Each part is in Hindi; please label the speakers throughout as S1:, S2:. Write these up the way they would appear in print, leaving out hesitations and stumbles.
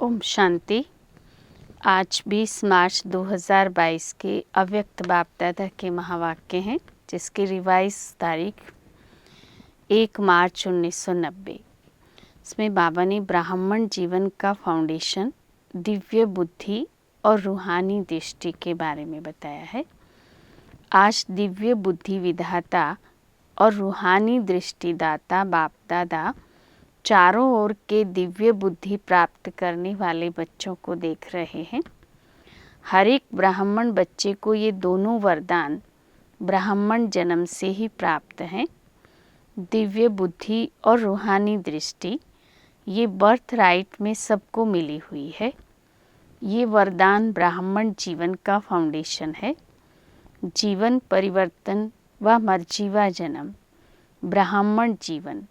S1: ओम शांति। आज 20 मार्च 2022 के अव्यक्त बाप दादा के महावाक्य हैं, जिसकी रिवाइज तारीख 1 मार्च 1990। इसमें बाबा ने ब्राह्मण जीवन का फाउंडेशन, दिव्य बुद्धि और रूहानी दृष्टि के बारे में बताया है। आज दिव्य बुद्धि विधाता और रूहानी दृष्टिदाता बाप दादा चारों ओर के दिव्य बुद्धि प्राप्त करने वाले बच्चों को देख रहे हैं। हर एक ब्राह्मण बच्चे को ये दोनों वरदान ब्राह्मण जन्म से ही प्राप्त हैं। दिव्य बुद्धि और रूहानी दृष्टि ये बर्थ राइट में सबको मिली हुई है। ये वरदान ब्राह्मण जीवन का फाउंडेशन है। जीवन परिवर्तन व मर्जीवा जन्म, ब्राह्मण जीवन,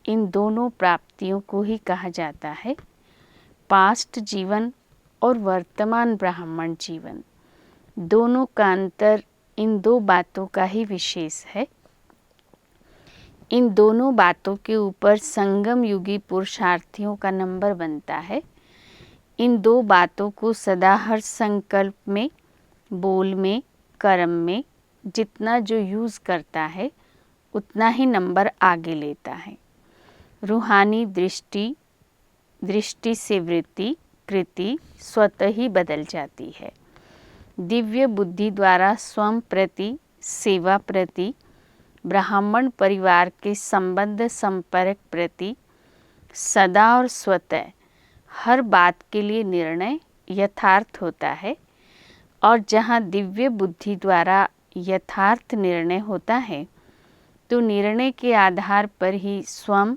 S1: इन दोनों प्राप्तियों को ही कहा जाता है। पास्ट जीवन और वर्तमान ब्राह्मण जीवन, दोनों का अंतर इन दो बातों का ही विशेष है। इन दोनों बातों के ऊपर संगम युगी पुरुषार्थियों का नंबर बनता है। इन दो बातों को सदा हर संकल्प में, बोल में, कर्म में जितना जो यूज़ करता है उतना ही नंबर आगे लेता है। रूहानी दृष्टि से वृत्ति कृति स्वतः ही बदल जाती है। दिव्य बुद्धि द्वारा स्वयं प्रति, सेवा प्रति, ब्राह्मण परिवार के संबंध संपर्क प्रति सदा और स्वतः हर बात के लिए निर्णय यथार्थ होता है। और जहाँ दिव्य बुद्धि द्वारा यथार्थ निर्णय होता है तो निर्णय के आधार पर ही स्वयं,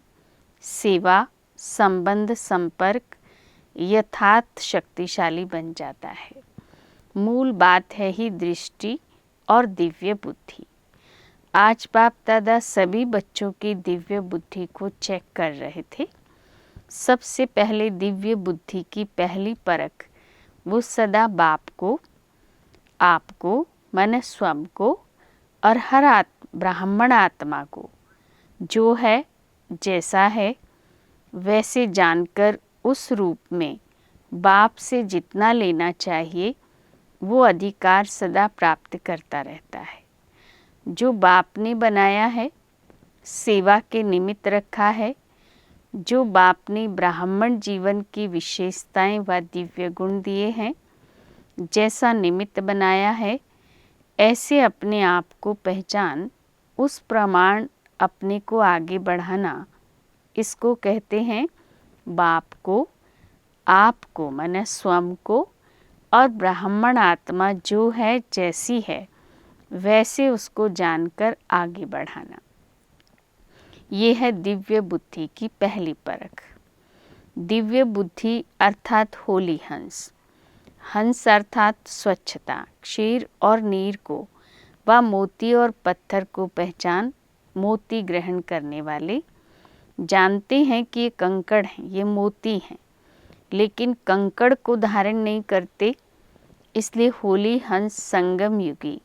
S1: सेवा, संबंध संपर्क यथार्थ शक्तिशाली बन जाता है। मूल बात है ही दृष्टि और दिव्य बुद्धि। आज बाप दादा सभी बच्चों की दिव्य बुद्धि को चेक कर रहे थे। सबसे पहले दिव्य बुद्धि की पहली परख वो सदा बाप को, आपको, मन स्वयं को और हर ब्राह्मण आत्मा को जो है, जैसा है वैसे जानकर उस रूप में बाप से जितना लेना चाहिए वो अधिकार सदा प्राप्त करता रहता है। जो बाप ने बनाया है, सेवा के निमित्त रखा है, जो बाप ने ब्राह्मण जीवन की विशेषताएं व दिव्य गुण दिए हैं, जैसा निमित्त बनाया है, ऐसे अपने आप को पहचान, उस प्रमाण अपने को आगे बढ़ाना, इसको कहते हैं बाप को, आपको मन स्वयं को और ब्राह्मण आत्मा जो है, जैसी है वैसे उसको जानकर आगे बढ़ाना। ये है दिव्य बुद्धि की पहली परख। दिव्य बुद्धि अर्थात होली हंस, हंस अर्थात स्वच्छता, क्षीर और नीर को व मोती और पत्थर को पहचान, मोती ग्रहण करने वाले जानते हैं कि ये कंकड़ हैं, ये मोती हैं, लेकिन कंकड़ को धारण नहीं करते। इसलिए होली हंस संगम युगी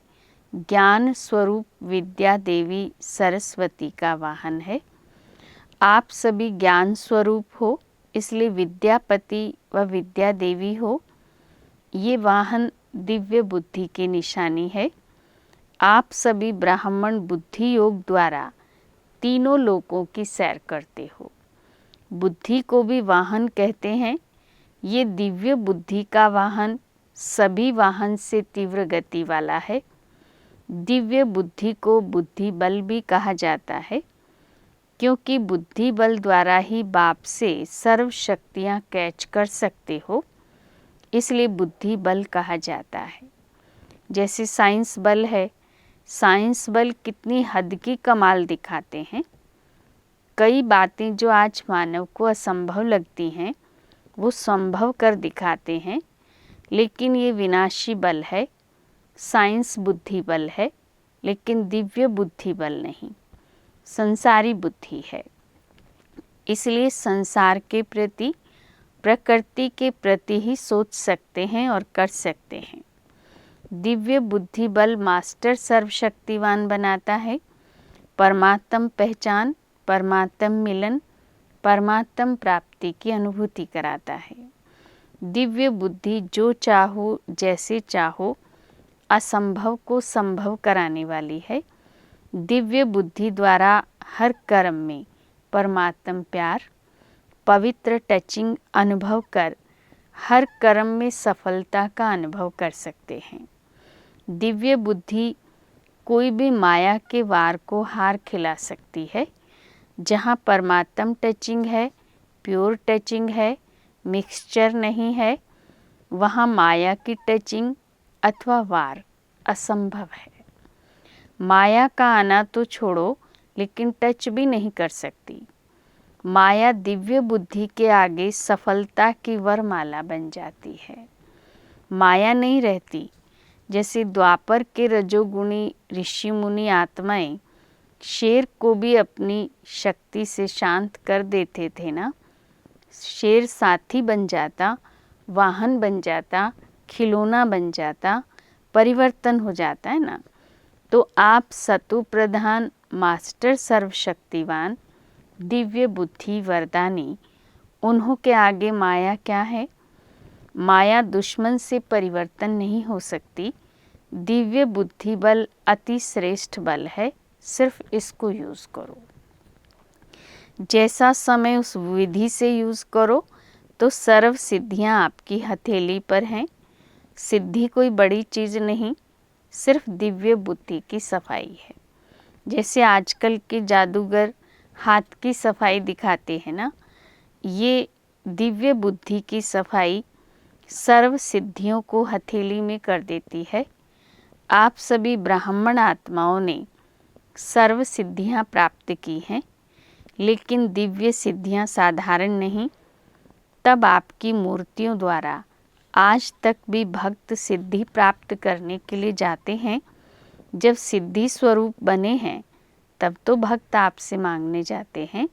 S1: ज्ञान स्वरूप विद्या देवी सरस्वती का वाहन है। आप सभी ज्ञान स्वरूप हो, इसलिए विद्यापति व विद्या देवी हो। ये वाहन दिव्य बुद्धि की निशानी है। आप सभी ब्राह्मण बुद्धि योग द्वारा तीनों लोकों की सैर करते हो। बुद्धि को भी वाहन कहते हैं। ये दिव्य बुद्धि का वाहन सभी वाहन से तीव्र गति वाला है। दिव्य बुद्धि को बुद्धि बल भी कहा जाता है, क्योंकि बुद्धि बल द्वारा ही बाप से सर्व शक्तियाँ कैच कर सकते हो, इसलिए बुद्धि बल कहा जाता है। जैसे साइंस बल है, साइंस बल कितनी हद की कमाल दिखाते हैं। कई बातें जो आज मानव को असंभव लगती हैं वो संभव कर दिखाते हैं, लेकिन ये विनाशी बल है। साइंस बुद्धि बल है, लेकिन दिव्य बुद्धि बल नहीं, संसारी बुद्धि है। इसलिए संसार के प्रति, प्रकृति के प्रति ही सोच सकते हैं और कर सकते हैं। दिव्य बुद्धि बल मास्टर सर्वशक्तिवान बनाता है। परमात्म पहचान, परमात्म मिलन, परमात्म प्राप्ति की अनुभूति कराता है। दिव्य बुद्धि जो चाहो जैसे चाहो असंभव को संभव कराने वाली है। दिव्य बुद्धि द्वारा हर कर्म में परमात्म प्यार, पवित्र टचिंग अनुभव कर हर कर्म में सफलता का अनुभव कर सकते हैं। दिव्य बुद्धि कोई भी माया के वार को हार खिला सकती है। जहाँ परमात्म टचिंग है, प्योर टचिंग है, मिक्सचर नहीं है, वहाँ माया की टचिंग अथवा वार असंभव है। माया का आना तो छोड़ो, लेकिन टच भी नहीं कर सकती। माया दिव्य बुद्धि के आगे सफलता की वरमाला बन जाती है। माया नहीं रहती। जैसे द्वापर के रजोगुणी ऋषि मुनि आत्माएं शेर को भी अपनी शक्ति से शांत कर देते थे ना। शेर साथी बन जाता, वाहन बन जाता, खिलौना बन जाता, परिवर्तन हो जाता है ना। तो आप सतु प्रधान मास्टर सर्वशक्तिवान दिव्य बुद्धि वरदानी, उन्हों के आगे माया क्या है। माया दुश्मन से परिवर्तन नहीं हो सकती। दिव्य बुद्धि बल अति श्रेष्ठ बल है, सिर्फ इसको यूज़ करो। जैसा समय उस विधि से यूज़ करो तो सर्व सिद्धियाँ आपकी हथेली पर हैं। सिद्धि कोई बड़ी चीज़ नहीं, सिर्फ दिव्य बुद्धि की सफाई है। जैसे आजकल के जादूगर हाथ की सफाई दिखाते हैं ना, ये दिव्य बुद्धि की सफाई सर्व सिद्धियों को हथेली में कर देती है। आप सभी ब्राह्मण आत्माओं ने सर्व सिद्धियाँ प्राप्त की हैं, लेकिन दिव्य सिद्धियाँ साधारण नहीं। तब आपकी मूर्तियों द्वारा आज तक भी भक्त सिद्धि प्राप्त करने के लिए जाते हैं। जब सिद्धि स्वरूप बने हैं तब तो भक्त आपसे मांगने जाते हैं।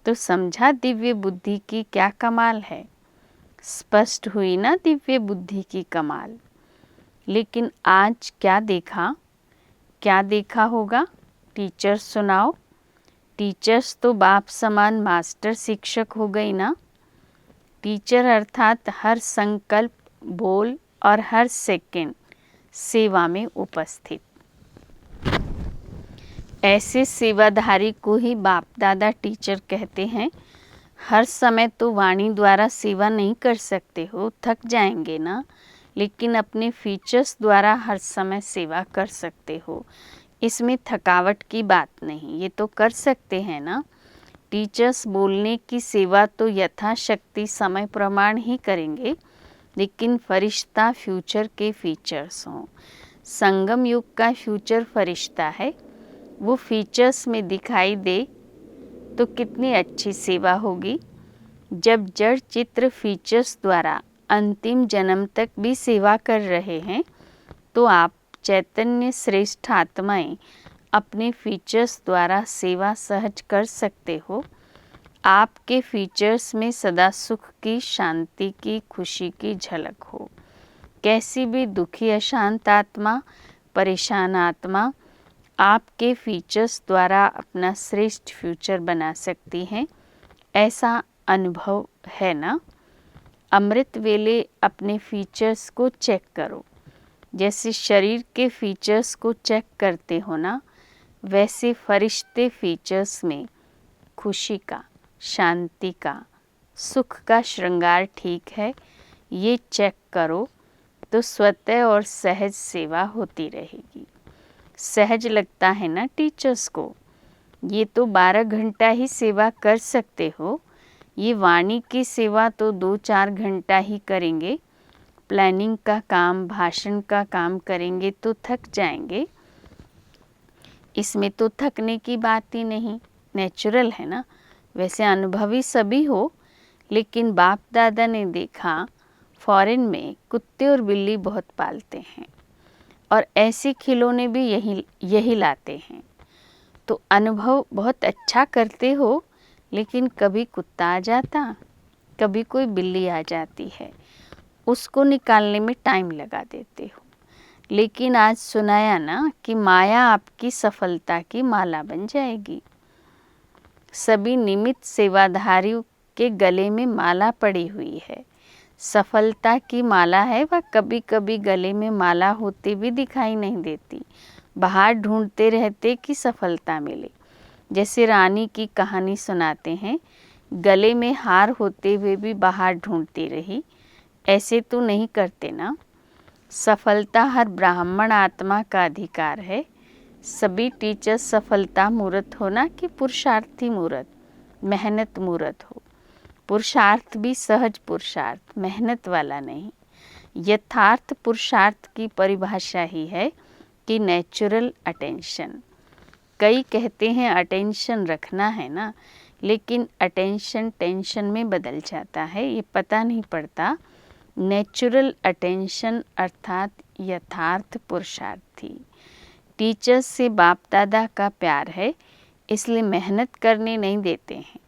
S1: तो समझा दिव्य बुद्धि की क्या कमाल है। स्पष्ट हुई ना दिव्य बुद्धि की कमाल। लेकिन आज क्या देखा होगा। टीचर्स सुनाओ। टीचर्स तो बाप समान मास्टर शिक्षक हो गई ना। टीचर अर्थात हर संकल्प, बोल और हर सेकंड सेवा में उपस्थित। ऐसे सेवाधारी को ही बाप दादा टीचर कहते हैं। हर समय तो वाणी द्वारा सेवा नहीं कर सकते हो, थक जाएंगे ना। लेकिन अपने फीचर्स द्वारा हर समय सेवा कर सकते हो। इसमें थकावट की बात नहीं, ये तो कर सकते हैं ना। टीचर्स बोलने की सेवा तो यथाशक्ति समय प्रमाण ही करेंगे, लेकिन फरिश्ता फ्यूचर के फीचर्स हों। संगम युग का फ्यूचर फरिश्ता है, वो फीचर्स में दिखाई दे तो कितनी अच्छी सेवा होगी। जब जड़ चित्र फीचर्स द्वारा अंतिम जन्म तक भी सेवा कर रहे हैं, तो आप चैतन्य श्रेष्ठ आत्माएं अपने फीचर्स द्वारा सेवा सहज कर सकते हो। आपके फीचर्स में सदा सुख की, शांति की, खुशी की झलक हो। कैसी भी दुखी अशांत आत्मा, परेशान आत्मा आपके फीचर्स द्वारा अपना श्रेष्ठ फ्यूचर बना सकती हैं। ऐसा अनुभव है ना। अमृत वेले अपने फीचर्स को चेक करो। जैसे शरीर के फीचर्स को चेक करते हो ना, वैसे फरिश्ते फीचर्स में खुशी का, शांति का, सुख का श्रृंगार ठीक है, ये चेक करो तो स्वतः और सहज सेवा होती रहेगी। सहज लगता है ना टीचर्स को। ये तो 12 घंटा ही सेवा कर सकते हो। ये वाणी की सेवा तो 2-4 घंटा ही करेंगे। प्लानिंग का काम, भाषण का काम करेंगे तो थक जाएंगे। इसमें तो थकने की बात ही नहीं, नेचुरल है ना। वैसे अनुभवी सभी हो, लेकिन बाप दादा ने देखा फॉरेन में कुत्ते और बिल्ली बहुत पालते हैं और ऐसे खिलौने भी यही लाते हैं। तो अनुभव बहुत अच्छा करते हो, लेकिन कभी कुत्ता आ जाता, कभी कोई बिल्ली आ जाती है, उसको निकालने में टाइम लगा देते हो। लेकिन आज सुनाया ना कि माया आपकी सफलता की माला बन जाएगी। सभी निमित्त सेवाधारियों के गले में माला पड़ी हुई है। सफलता की माला है, वह कभी कभी गले में माला होते भी दिखाई नहीं देती। बाहर ढूंढते रहते कि सफलता मिले। जैसे रानी की कहानी सुनाते हैं, गले में हार होते हुए भी बाहर ढूंढती रही। ऐसे तो नहीं करते ना। सफलता हर ब्राह्मण आत्मा का अधिकार है। सभी टीचर सफलता मूर्त हो ना कि पुरुषार्थी मूर्त, मेहनत मूर्त हो। पुरुषार्थ भी सहज पुरुषार्थ, मेहनत वाला नहीं। यथार्थ पुरुषार्थ की परिभाषा ही है कि नेचुरल अटेंशन। कई कहते हैं अटेंशन रखना है ना, लेकिन अटेंशन टेंशन में बदल जाता है, ये पता नहीं पड़ता। नेचुरल अटेंशन अर्थात यथार्थ पुरुषार्थी। टीचर्स से बाप दादा का प्यार है, इसलिए मेहनत करने नहीं देते हैं।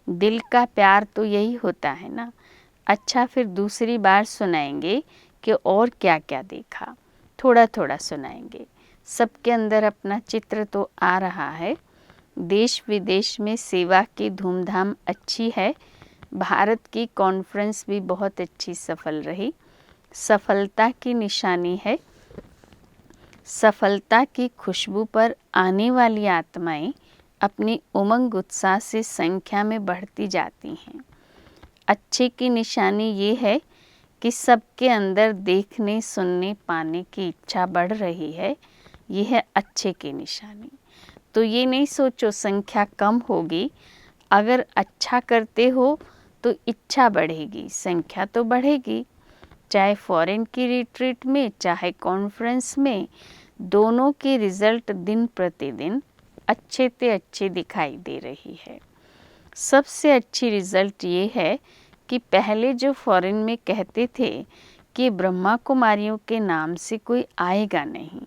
S1: दिल का प्यार तो यही होता है ना। अच्छा, फिर दूसरी बार सुनाएंगे कि और क्या क्या देखा, थोड़ा थोड़ा सुनाएंगे। सबके अंदर अपना चित्र तो आ रहा है। देश विदेश में सेवा की धूमधाम अच्छी है। भारत की कॉन्फ्रेंस भी बहुत अच्छी सफल रही। सफलता की निशानी है। सफलता की खुशबू पर आने वाली आत्माएं अपनी उमंग उत्साह से संख्या में बढ़ती जाती हैं। अच्छे की निशानी ये है कि सबके अंदर देखने सुनने पाने की इच्छा बढ़ रही है। यह है अच्छे की निशानी। तो ये नहीं सोचो संख्या कम होगी। अगर अच्छा करते हो तो इच्छा बढ़ेगी, संख्या तो बढ़ेगी। चाहे फॉरेन की रिट्रीट में, चाहे कॉन्फ्रेंस में, दोनों के रिजल्ट दिन प्रतिदिन अच्छे से अच्छे दिखाई दे रही है। सबसे अच्छी रिजल्ट ये है कि पहले जो फॉरेन में कहते थे कि ब्रह्मा कुमारियों के नाम से कोई आएगा नहीं,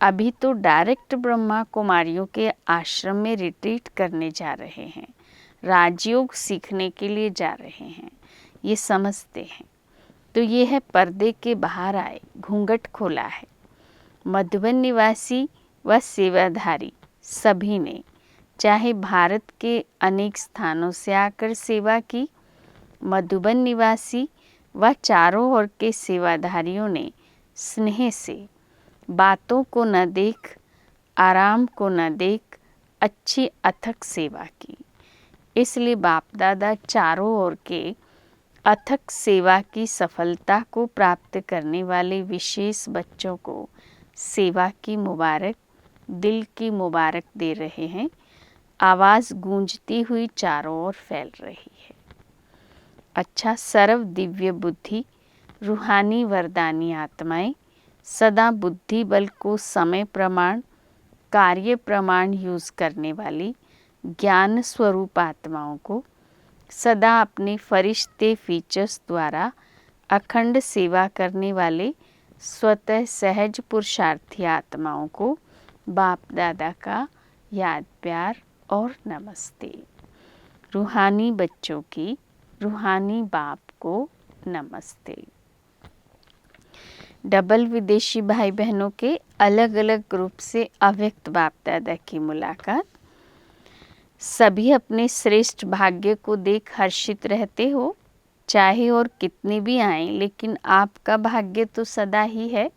S1: अभी तो डायरेक्ट ब्रह्मा कुमारियों के आश्रम में रिट्रीट करने जा रहे हैं, राजयोग सीखने के लिए जा रहे हैं। ये समझते हैं। तो ये है पर्दे के बाहर आए, घूंघट खोला है। मधुबन निवासी व सेवाधारी सभी ने, चाहे भारत के अनेक स्थानों से आकर सेवा की, मधुबन निवासी व चारों ओर के सेवाधारियों ने स्नेह से बातों को न देख, आराम को न देख, अच्छी अथक सेवा की। इसलिए बाप दादा चारों ओर के अथक सेवा की सफलता को प्राप्त करने वाले विशेष बच्चों को सेवा की मुबारक, दिल की मुबारक दे रहे हैं। आवाज़ गूंजती हुई चारों ओर फैल रही है। अच्छा, सर्व दिव्य बुद्धि, रूहानी वरदानी आत्माएं सदा बुद्धि बल को समय प्रमाण, कार्य प्रमाण यूज़ करने वाली ज्ञान स्वरूप आत्माओं को सदा अपने फरिश्ते फीचर्स द्वारा अखंड सेवा करने वाले स्वतः सहज पुरुषार्थी आत्माओं को बाप दादा का याद प्यार और नमस्ते। रूहानी बच्चों की रूहानी बाप को नमस्ते। डबल विदेशी भाई बहनों के अलग अलग ग्रुप से अव्यक्त बाप दादा की मुलाकात। सभी अपने श्रेष्ठ भाग्य को देख हर्षित रहते हो, चाहे और कितने भी आएं, लेकिन आपका भाग्य तो सदा ही है।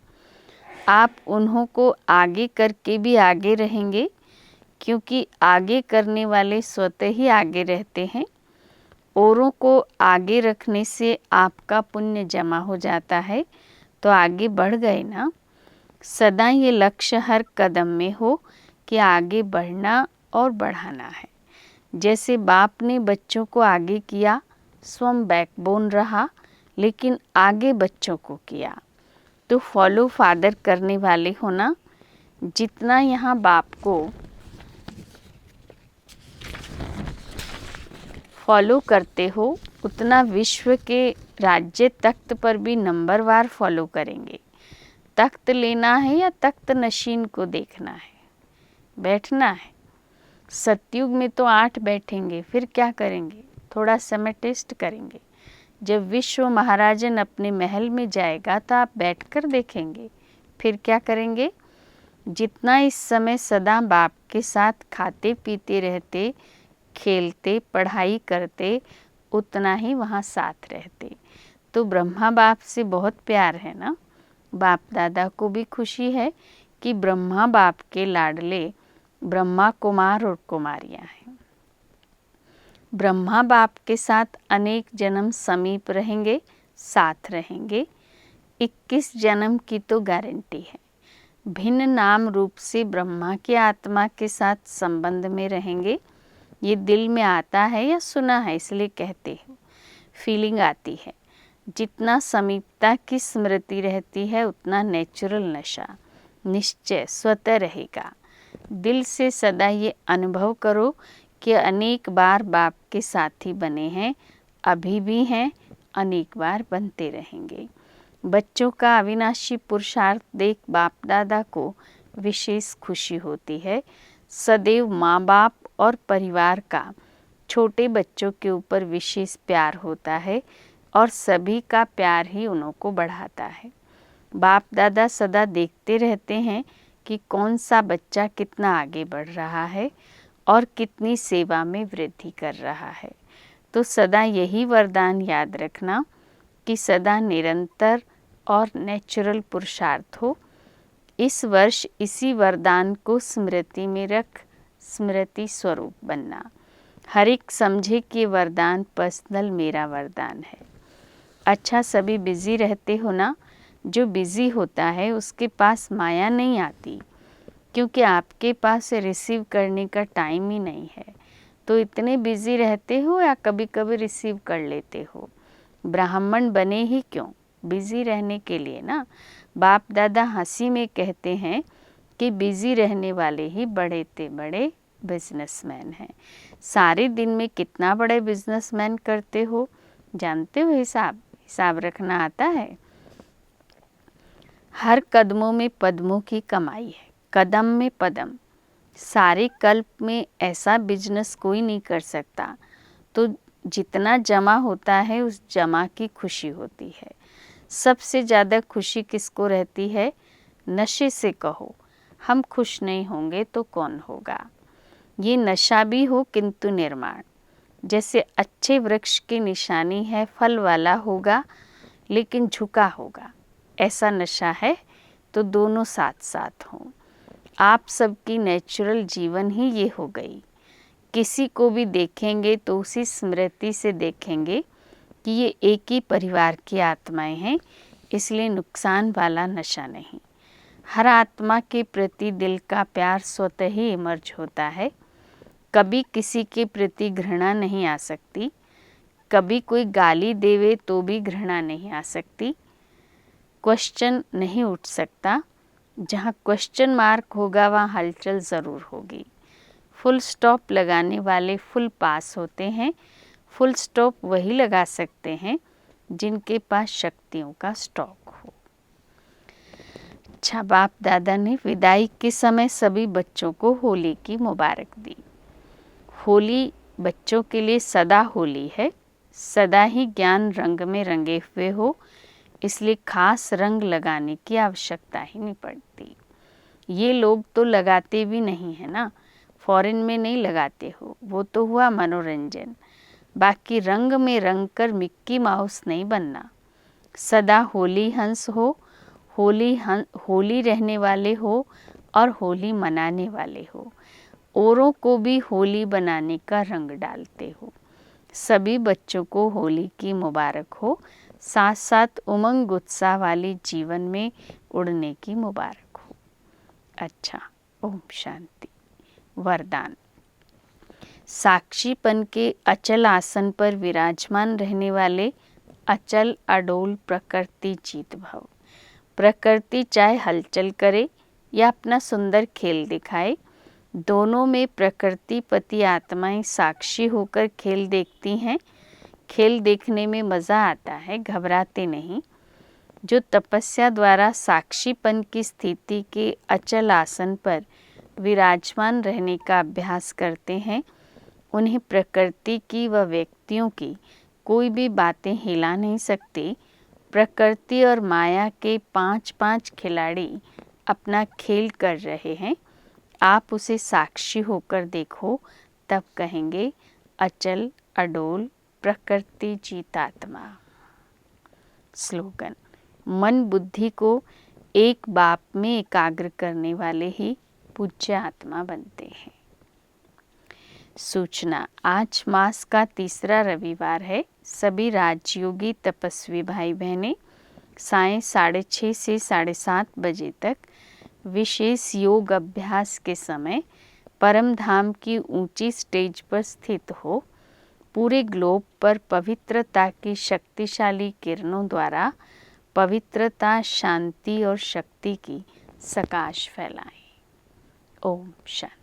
S1: आप उन्हों को आगे करके भी आगे रहेंगे, क्योंकि आगे करने वाले स्वतः ही आगे रहते हैं। औरों को आगे रखने से आपका पुण्य जमा हो जाता है, तो आगे बढ़ गए ना। सदा ये लक्ष्य हर कदम में हो कि आगे बढ़ना और बढ़ाना है। जैसे बाप ने बच्चों को आगे किया, स्वयं बैकबोन रहा, लेकिन आगे बच्चों को किया। तो फॉलो फादर करने वाले हो ना। जितना यहाँ बाप को फॉलो करते हो, उतना विश्व के राज्य तख्त पर भी नंबरवार फॉलो करेंगे। तख्त लेना है या तख्त नशीन को देखना है, बैठना है। सतयुग में तो 8 बैठेंगे, फिर क्या करेंगे? थोड़ा समय टेस्ट करेंगे। जब विश्व महाराजन अपने महल में जाएगा तो आप बैठकर देखेंगे, फिर क्या करेंगे? जितना इस समय सदा बाप के साथ खाते पीते रहते, खेलते पढ़ाई करते, उतना ही वहाँ साथ रहते। तो ब्रह्मा बाप से बहुत प्यार है ना। बाप दादा को भी खुशी है कि ब्रह्मा बाप के लाडले ब्रह्मा कुमार और कुमारियां हैं। ब्रह्मा बाप के साथ अनेक जन्म समीप रहेंगे, साथ रहेंगे। 21 जन्म की तो गारंटी है। भिन्न नाम रूप से ब्रह्मा की आत्मा के साथ संबंध में रहेंगे। ये दिल में आता है या सुना है इसलिए कहते हैं, फीलिंग आती है। जितना समीपता की स्मृति रहती है उतना नेचुरल नशा निश्चय स्वतः रहेगा। दिल से सदा ये अनुभव करो कि अनेक बार बाप के साथी बने हैं, अभी भी हैं, अनेक बार बनते रहेंगे। बच्चों का अविनाशी पुरुषार्थ देख बाप दादा को विशेष खुशी होती है। सदैव माँ बाप और परिवार का छोटे बच्चों के ऊपर विशेष प्यार होता है और सभी का प्यार ही उनको बढ़ाता है। बाप दादा सदा देखते रहते हैं कि कौन सा बच्चा कितना आगे बढ़ रहा है और कितनी सेवा में वृद्धि कर रहा है। तो सदा यही वरदान याद रखना कि सदा निरंतर और नेचुरल पुरुषार्थ हो। इस वर्ष इसी वरदान को स्मृति में रख स्मृति स्वरूप बनना। हर एक समझे कि वरदान पर्सनल मेरा वरदान है। अच्छा, सभी बिजी रहते हो ना। जो बिजी होता है उसके पास माया नहीं आती, क्योंकि आपके पास रिसीव करने का टाइम ही नहीं है। तो इतने बिजी रहते हो या कभी कभी रिसीव कर लेते हो। ब्राह्मण बने ही क्यों? बिजी रहने के लिए ना। बाप दादा हंसी में कहते हैं कि बिजी रहने वाले ही बड़े ते बड़े बिजनेसमैन हैं। सारे दिन में कितना बड़े बिजनेसमैन करते हो जानते हो? हिसाब रखना आता है। हर कदमों में पद्मों की कमाई है, कदम में पदम। सारे कल्प में ऐसा बिजनेस कोई नहीं कर सकता। तो जितना जमा होता है उस जमा की खुशी होती है। सबसे ज़्यादा खुशी किसको रहती है? नशे से कहो। हम खुश नहीं होंगे तो कौन होगा? ये नशा भी हो किंतु निर्माण। जैसे अच्छे वृक्ष की निशानी है, फल वाला होगा लेकिन झुका होगा, ऐसा नशा है। तो दोनों साथ साथ हों। आप सबकी नेचुरल जीवन ही ये हो गई। किसी को भी देखेंगे तो उसी स्मृति से देखेंगे कि ये एक ही परिवार की आत्माएं हैं, इसलिए नुकसान वाला नशा नहीं। हर आत्मा के प्रति दिल का प्यार स्वतः ही इमर्ज होता है। कभी किसी के प्रति घृणा नहीं आ सकती। कभी कोई गाली देवे तो भी घृणा नहीं आ सकती। क्वेश्चन नहीं उठ सकता। जहाँ क्वेश्चन मार्क होगा वहाँ हलचल ज़रूर होगी। फुल स्टॉप लगाने वाले फुल पास होते हैं। फुल स्टॉप वही लगा सकते हैं जिनके पास शक्तियों का स्टॉक हो। अच्छा, बाप दादा ने विदाई के समय सभी बच्चों को होली की मुबारक दी। होली बच्चों के लिए सदा होली है। सदा ही ज्ञान रंग में रंगे हुए हो, इसलिए खास रंग लगाने की आवश्यकता ही नहीं पड़ती। ये लोग तो लगाते भी नहीं है ना। फॉरेन में नहीं लगाते हो, वो तो हुआ मनोरंजन। बाकी रंग में रंग कर मिक्की माउस नहीं बनना। सदा होली हंस हो, होली रहने वाले हो और होली मनाने वाले हो। औरों को भी होली बनाने का रंग डालते हो। सभी बच्चों को होली की मुबारक हो। साथ साथ उमंग उत्साह वाले जीवन में उड़ने की मुबारक हो। अच्छा, ओम शांति। वरदान। साक्षीपन के अचल आसन पर विराजमान रहने वाले अचल अडोल प्रकृति जीत भव। प्रकृति चाहे हलचल करे या अपना सुंदर खेल दिखाए, दोनों में प्रकृति पति आत्माएं साक्षी होकर खेल देखती हैं। खेल देखने में मज़ा आता है, घबराते नहीं। जो तपस्या द्वारा साक्षीपन की स्थिति के अचल आसन पर विराजमान रहने का अभ्यास करते हैं, उन्हें प्रकृति की व व्यक्तियों की कोई भी बातें हिला नहीं सकती। प्रकृति और माया के 5-5 खिलाड़ी अपना खेल कर रहे हैं। आप उसे साक्षी होकर देखो, तब कहेंगे अचल अडोल प्रकृति जीतात्मा। स्लोगन: मन बुद्धि को एक बाप में एकाग्र करने वाले ही पूज्य आत्मा बनते हैं। सूचना: आज मास का तीसरा रविवार है। सभी राजयोगी तपस्वी भाई बहनें सायं 6:30 से 7:30 बजे तक विशेष योग अभ्यास के समय परम धाम की ऊंची स्टेज पर स्थित हो पूरे ग्लोब पर पवित्रता की शक्तिशाली किरणों द्वारा पवित्रता, शांति और शक्ति की सकाश फैलाएं। ओम शांति।